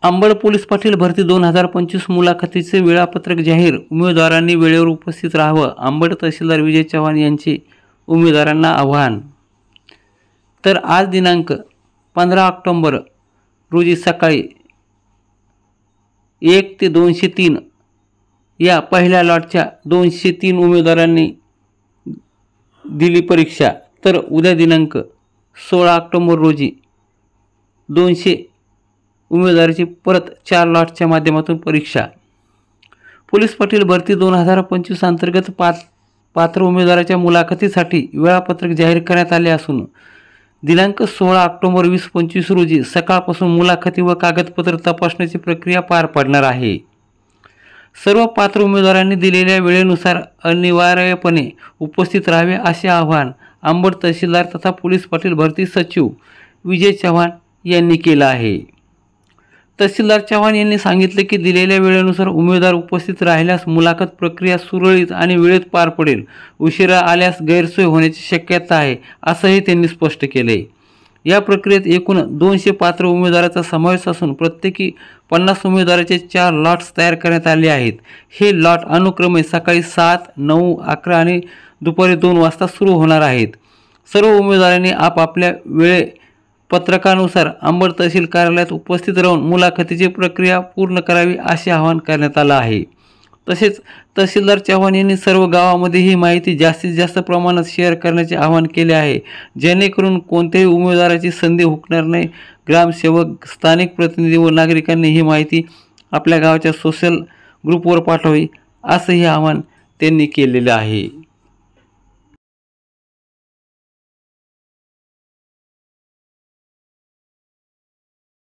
Ambad police Patil भरती 2025 मुलाखतीचे वेळापत्रक जाहीर. उमेदवारांनी वेळेवर उपस्थित राहावं. अंबड तहसीलदार विजय चव्हाण यांचे उमेदवारांना आवाहन. तर आज दिनांक 15 ऑक्टोबर रोजी सकाळी 1 ते 203 या पहिल्या लॉटच्या 203 उमेदवारांनी दिली परीक्षा. तर उद्या दिनांक 16 ऑक्टोबर रोजी 200 उमेदवाराची परत 4 लॉटच्या माध्यमातून परीक्षा. पोलीस पाटील भरती 2025 अंतर्गत पात्र उमेदवाराच्या मुलाखतीसाठी वेळापत्रक जाहीर करण्यात आले असून दिनांक 16 ऑक्टोबर 2025 रोजी सकाळपासून मुलाखती व कागदपत्र तपासण्याची प्रक्रिया पार पडणार आहे. सर्व पात्र उमेदवारांनी दिलेल्या वेळेनुसार अनिवार्यपणे उपस्थित राहावे असे आवाहन अंबड तहसीलदार तथा पोलीस पाटील भरती सचिव विजय चव्हाण यांनी केलं आहे. तहसीलदार चव्हाण यांनी सांगितले की दिलेल्या वेळेनुसार उमेदवार उपस्थित राहिल्यास मुलाखत प्रक्रिया सुरळीत आणि वेळेत पार पडेल. उशिरा आल्यास गैरसोय होण्याची शक्यता आहे असंही त्यांनी स्पष्ट केले. या प्रक्रियेत एकूण 200 पात्र उमेदवारांचा समावेश असून प्रत्येकी 50 उमेदवाराचे 4 लॉट्स तयार करण्यात आले आहेत. हे लॉट अनुक्रमे सकाळी 7, 9, 11 आणि दुपारी 2 वाजता सुरू होणार आहेत. सर्व उमेदवारांनी आपापल्या वेळापत्रकानुसार अंबड तहसील कार्यालयात उपस्थित राहून मुलाखतीची प्रक्रिया पूर्ण करावी असे आवाहन करण्यात आलं आहे. तसेच तहसीलदार चव्हाण यांनी सर्व गावामध्ये ही माहिती जास्तीत जास्त प्रमाणात शेअर करण्याचे आवाहन केले आहे, जेणेकरून कोणत्याही उमेदवाराची संधी हुकणार नाही. ग्रामसेवक, स्थानिक प्रतिनिधी व नागरिकांनी ही माहिती आपल्या गावाच्या सोशल ग्रुपवर पाठवावी असंही आवाहन त्यांनी केलेलं आहे.